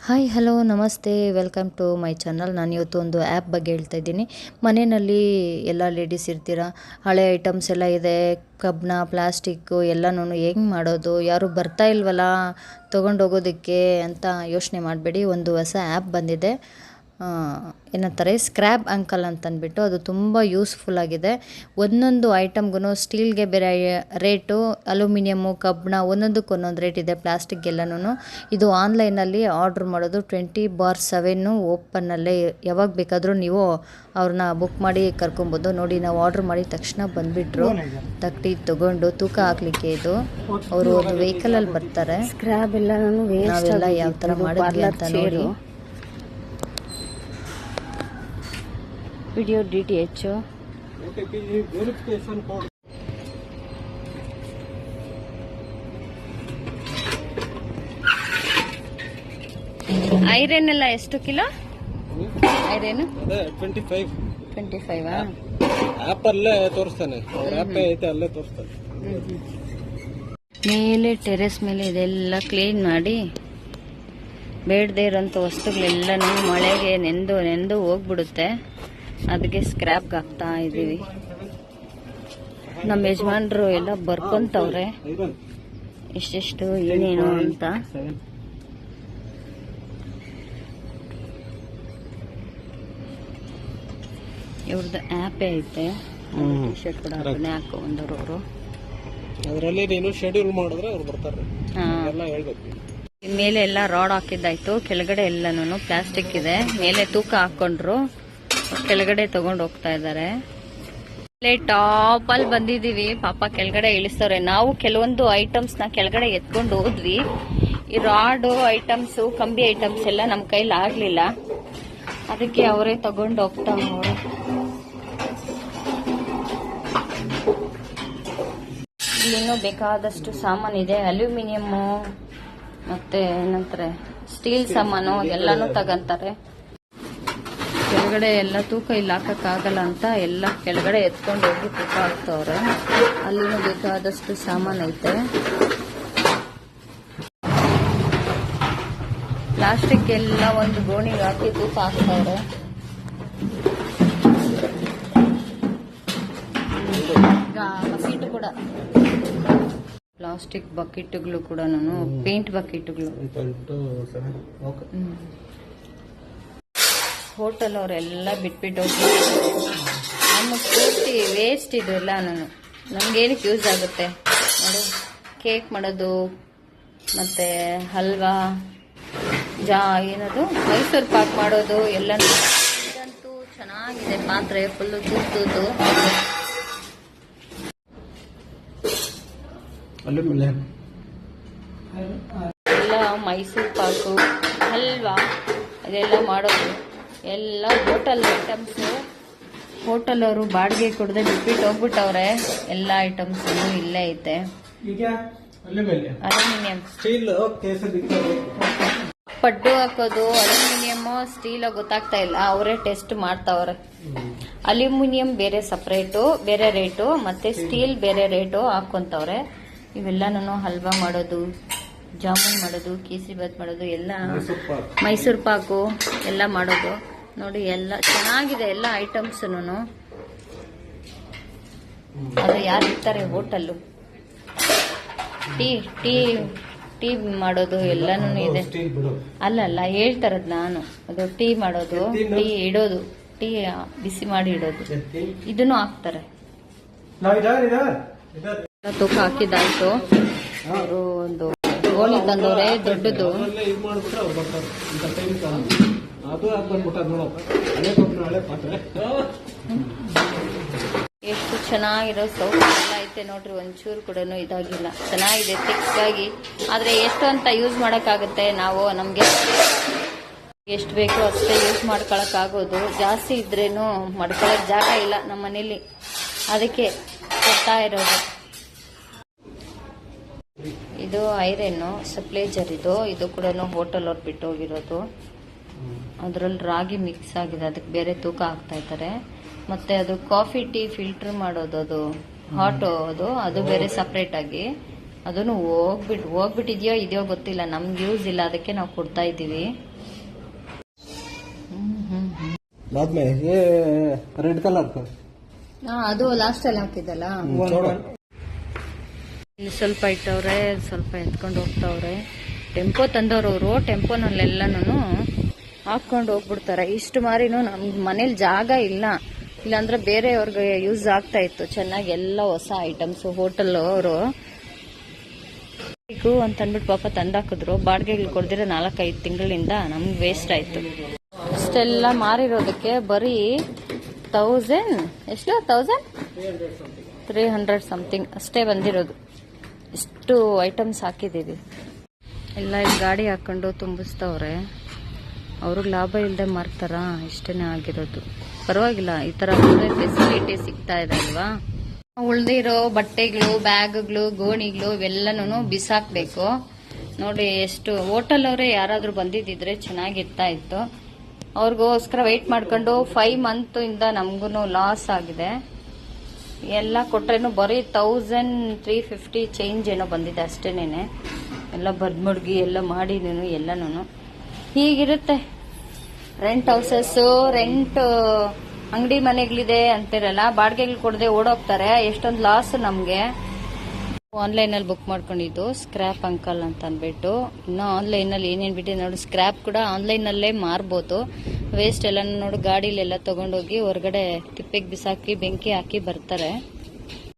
Hi hello ನಮಸ್ತೆ welcome to my channel. ನಾನು ಇವತ್ತು ಒಂದು ಆ್ಯಪ್ ಬಗ್ಗೆ ಹೇಳ್ತಾ ಇದ್ದೀನಿ. ಮನೆಯಲ್ಲಿ ಎಲ್ಲ ಲೇಡೀಸ್ ಇರ್ತೀರ, ಹಳೆ ಐಟಮ್ಸ್ ಎಲ್ಲ ಇದೆ, ಕಬ್ಬಿಣ ಪ್ಲಾಸ್ಟಿಕ್ಕು ಎಲ್ಲನೂ ಹೆಂಗೆ ಮಾಡೋದು, ಯಾರು ಬರ್ತಾ ಇಲ್ವಲ್ಲ ತೊಗೊಂಡೋಗೋದಕ್ಕೆ ಅಂತ ಯೋಚನೆ ಮಾಡಬೇಡಿ. ಒಂದು ಹೊಸ ಆ್ಯಪ್ ಬಂದಿದೆ, ಏನಂತಾರೆ ಸ್ಕ್ರ್ಯಾಪ್ ಅಂಕಲ್ ಅಂತಂದ್ಬಿಟ್ಟು. ಅದು ತುಂಬ ಯೂಸ್ಫುಲ್ ಆಗಿದೆ. ಒಂದೊಂದು ಐಟಮ್ಗೂ ಸ್ಟೀಲ್ಗೆ ಬೇರೆ ರೇಟು, ಅಲ್ಯೂಮಿನಿಯಮ್ಮು, ಕಬ್ಬಿಣ ಒಂದೊಂದಕ್ಕೆ ಒಂದೊಂದು ರೇಟ್ ಇದೆ, ಪ್ಲಾಸ್ಟಿಕ್ಗೆಲ್ಲನೂ. ಇದು ಆನ್ಲೈನಲ್ಲಿ ಆರ್ಡ್ರ್ ಮಾಡೋದು 24/7 ಓಪನ್ನಲ್ಲೇ, ಯಾವಾಗ ಬೇಕಾದರೂ ನೀವು ಅವ್ರನ್ನ ಬುಕ್ ಮಾಡಿ ಕರ್ಕೊಬೋದು. ನೋಡಿ, ನಾವು ಆರ್ಡ್ರ್ ಮಾಡಿದ ತಕ್ಷಣ ಬಂದುಬಿಟ್ರು ತಟ್ಟಿ ತೊಗೊಂಡು ತೂಕ ಹಾಕ್ಲಿಕ್ಕೆ. ಇದು ಅವರು ಒಂದು ವೆಹಿಕಲಲ್ಲಿ ಬರ್ತಾರೆ. ಸ್ಕ್ರ್ಯಾಬ್ ಎಲ್ಲ ನಾವೆಲ್ಲ ಯಾವ ಥರ ಮಾಡಿದ್ವಿ ಅಂತ ನೋಡಿ. ವಿಡಿಯೋ DTH ಐರನ್ ಎಲ್ಲ ಎಷ್ಟು ಕಿಲೋ? ಐರನ್ 25 ಆಪ್ ಅಲ್ಲೇ ತೋರಿಸ್ತಾನೆ, ಆಪ್ ಐತೆ ಅಲ್ಲೇ ತೋರಿಸ್ತಾನೆ. ಮೇಲೆ ಟೆರೆಸ್ ಮೇಲೆ ಇದೆಲ್ಲ ಕ್ಲೀನ್ ಮಾಡಿ ಬೇಡದೇ ಇರೋಂಥ ವಸ್ತುಗಳೆಲ್ಲನೂ ಮಳೆಗೆ ನೆಂದು ಹೋಗ್ಬಿಡುತ್ತೆ. ಅದಕ್ಕೆ ಸ್ಕ್ರ್ಯಾಪ್ಗೆ ಹಾಕ್ತಾ ಇದ್ದೀವಿ. ನಮ್ಮ ಯಜಮಾನ್ರು ಎಲ್ಲ ಬರ್ಕೊಂತವ್ರೆ ಎಷ್ಟೆಷ್ಟು ಏನೇನು ಅಂತ. ಇವ್ರದ್ದು ಆ್ಯಪೇ ಐತೆ, ಟಿ ಶರ್ಟ್ ಕೂಡ ಅದನ್ನೇ ಹಾಕೊಂಡ್ರು ಅವರು. ಅದರಲ್ಲಿ ನೀನು ಶೆಡ್ಯೂಲ್ ಮಾಡಿದ್ರೆ ಅವ್ರು ಬರ್ತಾರೆ. ಎಲ್ಲ ಹೇಳ್ಬೇಕು. ಮೇಲೆ ಎಲ್ಲ ರಾಡ್ ಹಾಕಿದ್ದಾಯ್ತು, ಕೆಳಗಡೆ ಎಲ್ಲನೂ ಪ್ಲಾಸ್ಟಿಕ್ ಇದೆ. ಮೇಲೆ ತೂಕ ಹಾಕೊಂಡ್ರು, ಕೆಳಗಡೆ ತಗೊಂಡು ಹೋಗ್ತಾ ಇದ್ದಾರೆ. ಟಾಪ್ ಅಲ್ಲಿ ಬಂದಿದೀವಿ, ಪಾಪ ಕೆಳಗಡೆ ಇಳಿಸ್ತವ್ರೆ. ನಾವು ಕೆಲವೊಂದು ಐಟಮ್ಸ್ ನ ಕೆಳಗಡೆ ಎತ್ಕೊಂಡು ಹೋದ್ವಿ. ಈ ರಾಡ್ ಐಟಮ್ಸ್, ಕಂಬಿ ಐಟಮ್ಸ್ ಎಲ್ಲ ನಮ್ ಕೈಲಿ ಆಗ್ಲಿಲ್ಲ, ಅದಕ್ಕೆ ಅವರೇ ತಗೊಂಡು ಹೋಗ್ತಾವ್ರೆ. ಇಲ್ಲಿನೂ ಬೇಕಾದಷ್ಟು ಸಾಮಾನಿದೆ, ಅಲ್ಯೂಮಿನಿಯಮ್ಮು ಮತ್ತೆ ಏನಂತಾರೆ ಸ್ಟೀಲ್ ಸಾಮಾನು ಎಲ್ಲಾನು ತಗಂತಾರೆ. ಕೆಳಗಡೆ ಎಲ್ಲ ತೂಕ ಇಲ್ಲಿ ಹಾಕಕ್ಕಾಗಲ್ಲ ಅಂತ ಎಲ್ಲ ಕೆಳಗಡೆ ಎತ್ಕೊಂಡು ಹೋಗಿ ತೂಕ ಹಾಕ್ತವ್ರೆ. ಅಲ್ಲಿನೂ ಬೇಕಾದಷ್ಟು ಸಾಮಾನು ಐತೆ. ಪ್ಲಾಸ್ಟಿಕ್ ಎಲ್ಲ ಒಂದು ಗೋಣಿಗೆ ಹಾಕಿ ತೂಕ ಹಾಕ್ತವ್ರೆ. ಬಕೆಟ್ ಕೂಡ, ಪ್ಲಾಸ್ಟಿಕ್ ಬಕೆಟ್ಗಳು ಕೂಡ, ಪೇಂಟ್ ಬಕೆಟ್ಗಳು. ಹೋಟೆಲ್ ಅವರೆಲ್ಲ ಬಿಟ್ಬಿಟ್ಟು ಹೋಗಿ ನಮಗೆ ಪೂರ್ತಿ ವೇಸ್ಟ್ ಇದೆಲ್ಲ. ನಮ್ಗೇನಕ್ಕೆ ಯೂಸ್ ಆಗುತ್ತೆ ನೋಡು, ಕೇಕ್ ಮಾಡೋದು ಮತ್ತೆ ಹಲ್ವಾ, ಏನದು ಮೈಸೂರು ಪಾಕ್ ಮಾಡೋದು ಎಲ್ಲ. ಇದಂತೂ ಚೆನ್ನಾಗಿದೆ, ಪಾತ್ರೆ ಫುಲ್ಲು ತೂತು. ಎಲ್ಲ ಮೈಸೂರು ಪಾಕು, ಹಲ್ವಾ ಇದೆಲ್ಲ ಮಾಡೋದು ಎಲ್ಲ ಹೋಟೆಲ್ ಐಟಮ್ಸ್. ಹೋಟೆಲ್ ಅವರು ಬಾಡಿಗೆ ಕೊಡದೆ ಬಿಟ್ಬಿಟ್ಟು ಹೋಗ್ಬಿಟ್ಟವ್ರೆ. ಎಲ್ಲ ಐಟಮ್ಸ್ ಇಲ್ಲೇ ಐತೆ. ಅಲ್ಯೂಮಿನಿಯಂ, ಪಡ್ಡು ಹಾಕೋದು ಅಲ್ಯೂಮಿನಿಯಂ ಸ್ಟೀಲ್ ಗೊತ್ತಾಗ್ತಾ ಇಲ್ಲ, ಅವರೇ ಟೆಸ್ಟ್ ಮಾಡ್ತಾವ್ರೆ. ಅಲ್ಯೂಮಿನಿಯಂ ಬೇರೆ ಸಪರೇಟು, ಬೇರೆ ರೇಟು, ಮತ್ತೆ ಸ್ಟೀಲ್ ಬೇರೆ ರೇಟು ಹಾಕೊಂತವ್ರೆ. ಇವೆಲ್ಲನೂ ಹಲ್ವಾ ಮಾಡೋದು, ಜಾಮೂನ್ ಮಾಡೋದು, ಕೇಸರಿಬಾತ್ ಮಾಡೋದು, ಎಲ್ಲ ಮೈಸೂರು ಪಾಕು ಎಲ್ಲ ಮಾಡೋದು. ನೋಡಿ ಎಲ್ಲ ಚೆನ್ನಾಗಿದೆ, ಎಲ್ಲ ಐಟಮ್ಸ್. ಅದು ಯಾರು ಇರ್ತಾರೆ ಹೋಟೆಲ್ಲು, ಟೀ ಮಾಡೋದು ಎಲ್ಲನೂ ಇದೆ. ಅಲ್ಲಲ್ಲ ಹೇಳ್ತಾರದ್ ನಾನು, ಅದು ಟೀ ಮಾಡೋದು, ಟೀ ಇಡೋದು, ಟೀ ಬಿಸಿ ಮಾಡಿ ಇಡೋದು, ಇದನ್ನು ಹಾಕ್ತಾರೆ. ತೂಕ ಹಾಕಿದ್ದಾಯ್ತು. ಅವರು ಒಂದು ಗೋಣಿ ತಂದವ್ರೆ ದೊಡ್ಡದು. ಎಷ್ಟು ಚೆನ್ನಾಗಿರೋ ಸೌಕರ್ಯ ಎಲ್ಲ ಐತೆ ನೋಡ್ರಿ. ಒಂಚೂರು ಕೂಡ ಇದಾಗಿಲ್ಲ, ಚೆನ್ನಾಗಿದೆ ತಿಕ್ಕಾಗಿ. ಆದ್ರೆ ಎಷ್ಟು ಅಂತ ಯೂಸ್ ಮಾಡಕ್ಕಾಗುತ್ತೆ ನಾವು, ನಮ್ಗೆ ಎಷ್ಟು ಬೇಕೋ ಅಷ್ಟೇ ಯೂಸ್ ಮಾಡ್ಕೊಳಕ್ ಆಗೋದು. ಜಾಸ್ತಿ ಇದ್ರೇನು ಮಾಡ್ಕೊಳಕ್ ಜಾಗ ಇಲ್ಲ ನಮ್ಮ ಮನೇಲಿ, ಅದಕ್ಕೆ ಕೊಡ್ತಾ ಇರೋದು. ಇದು ಐರನ್ನು ಸಪ್ಲೇಜರ್. ಇದು ಕೂಡ ಹೋಟೆಲ್ ಅವ್ರು ಬಿಟ್ಟು ಹೋಗಿರೋದು. ಅದರಲ್ಲಿ ರಾಗಿ ಮಿಕ್ಸ್ ಆಗಿದೆ, ಅದಕ್ಕೆ ಬೇರೆ ತೂಕ ಹಾಕ್ತಾ ಇದ್ದಾರೆ. ಮತ್ತೆ ಅದು ಕಾಫಿ ಟೀ ಫಿಲ್ಟರ್ ಮಾಡೋದು, ಅದು ಹಾಟ್ ಅದು ಬೇರೆ ಸಪ್ರೇಟ್ ಆಗಿ. ಅದನ್ನು ಹೋಗ್ಬಿಟ್ಟಿದ್ಯೋ ಇದೆಯೋ ಗೊತ್ತಿಲ್ಲ, ನಮ್ಗೆ ಯೂಸ್ ಇಲ್ಲ, ಅದಕ್ಕೆ ನಾವು ಕೊಡ್ತಾ ಇದ್ದೀವಿ. बाद में ये रेड कलर का ಅದು ಲಾಸ್ಟ್ ಅಲ್ಲಿ ಹಾಕಿದ್ದಲ್ಲ. ಇಲ್ಲಿ ಸ್ವಲ್ಪ ಇಟ್ಟವ್ರೆ, ಸ್ವಲ್ಪ ಎತ್ಕೊಂಡು ಹೋಗ್ತಾವ್ರೆ. ಟೆಂಪೋ ತಂದವ್ರು ಅವರು, ಟೆಂಪೋನಲ್ಲೆಲ್ಲನೂ ಹಾಕೊಂಡು ಹೋಗ್ಬಿಡ್ತಾರೆ. ಇಷ್ಟು ಮಾರಿನೂ ನಮ್ ಮನೇಲಿ ಜಾಗ ಇಲ್ಲ, ಇಲ್ಲಾಂದ್ರೆ ಬೇರೆಯವ್ರಿಗೆ ಯೂಸ್ ಆಗ್ತಾ ಇತ್ತು ಚೆನ್ನಾಗಿ. ಎಲ್ಲ ಹೊಸ ಐಟಮ್ಸ್ ಹೋಟೆಲ್ ಅವರು ಅಂತ ಅಂದ್ಬಿಟ್ಟು ಪಾಪ ತಂದಾಕಿದ್ರು. ಬಾಡಿಗೆಗಳು ಕೊಡ್ದಿರ 4-5 ತಿಂಗಳಿಂದ ನಮ್ಗೆ ವೇಸ್ಟ್ ಆಯ್ತು. ಇಷ್ಟೆಲ್ಲ ಮಾರಿರೋದಕ್ಕೆ ಬರೀ 1300 ಸಮಥಿಂಗ್ ಅಷ್ಟೇ ಬಂದಿರೋದು. ಇಷ್ಟು ಐಟಮ್ಸ್ ಹಾಕಿದ್ದೀವಿ. ಎಲ್ಲ ಇಲ್ಲಿ ಗಾಡಿ ಹಾಕೊಂಡು ತುಂಬಿಸ್ತವ್ರೆ. ಅವ್ರಿಗೆ ಲಾಭ ಇಲ್ಲದೆ ಮಾರ್ತಾರ, ಇಷ್ಟನೇ ಆಗಿರೋದು. ಪರವಾಗಿಲ್ಲ, ಈ ತರ ಫೆಸಿಲಿಟಿ ಸಿಗ್ತಾ ಇದೆ ಅಲ್ವಾ. ಉಳ್ದಿರೋ ಬಟ್ಟೆಗಳು, ಬ್ಯಾಗ್ಗಳು, ಗೋಣಿಗಳು ಇವೆಲ್ಲನೂ ಬಿಸಾಕ್ಬೇಕು. ನೋಡಿ ಎಷ್ಟು ಹೋಟೆಲ್ ಅವರೇ ಯಾರಾದ್ರೂ ಬಂದಿದ್ದಿದ್ರೆ ಚೆನ್ನಾಗಿರ್ತಾ ಇತ್ತು. ಅವ್ರಿಗೋಸ್ಕರ ವೆಯ್ಟ್ ಮಾಡ್ಕೊಂಡು 5 ಮಂತ್ ಇಂದ ನಮಗೂ ಲಾಸ್ ಆಗಿದೆ. ಎಲ್ಲ ಕೊಟ್ರೇನು ಬರೀ 1350 ಚೇಂಜ್ ಏನೋ ಬಂದಿದೆ ಅಷ್ಟೇನೇನೆ. ಎಲ್ಲ ಬರ್ಮುಡ್ಗಿ ಎಲ್ಲ ಮಾಡಿ ಎಲ್ಲನೂ ಹೀಗಿರುತ್ತೆ. ರೆಂಟ್ ಹೌಸಸ್, ರೆಂಟ್ ಅಂಗಡಿ ಮನೆಗಳಿದೆ ಅಂತಿರಲ್ಲ, ಬಾಡಿಗೆಗಳು ಕೊಡದೆ ಓಡೋಗ್ತಾರೆ. ಎಷ್ಟೊಂದು ಲಾಸ್ ನಮಗೆ. ಆನ್ಲೈನಲ್ಲಿ ಬುಕ್ ಮಾಡ್ಕೊಂಡಿದ್ದು ಸ್ಕ್ರಾಪ್ ಅಂಕಲ್ ಅಂತ ಅಂದ್ಬಿಟ್ಟು. ಇನ್ನು ಆನ್ಲೈನಲ್ಲಿ ಏನೇನು ಬಿಟ್ಟಿದೆ ನೋಡಿ. ಸ್ಕ್ರಾಪ್ ಕೂಡ ಆನ್ಲೈನಲ್ಲೇ ಮಾರ್ಬೋದು. ವೇಸ್ಟ್ ಎಲ್ಲ ನೋಡಿ ಗಾಡಿಲೆಲ್ಲ ತಗೊಂಡೋಗಿ ಹೊರಗಡೆ ತಿಪ್ಪೆಗೆ ಬಿಸಾಕಿ ಬೆಂಕಿ ಹಾಕಿ ಬರ್ತಾರೆ.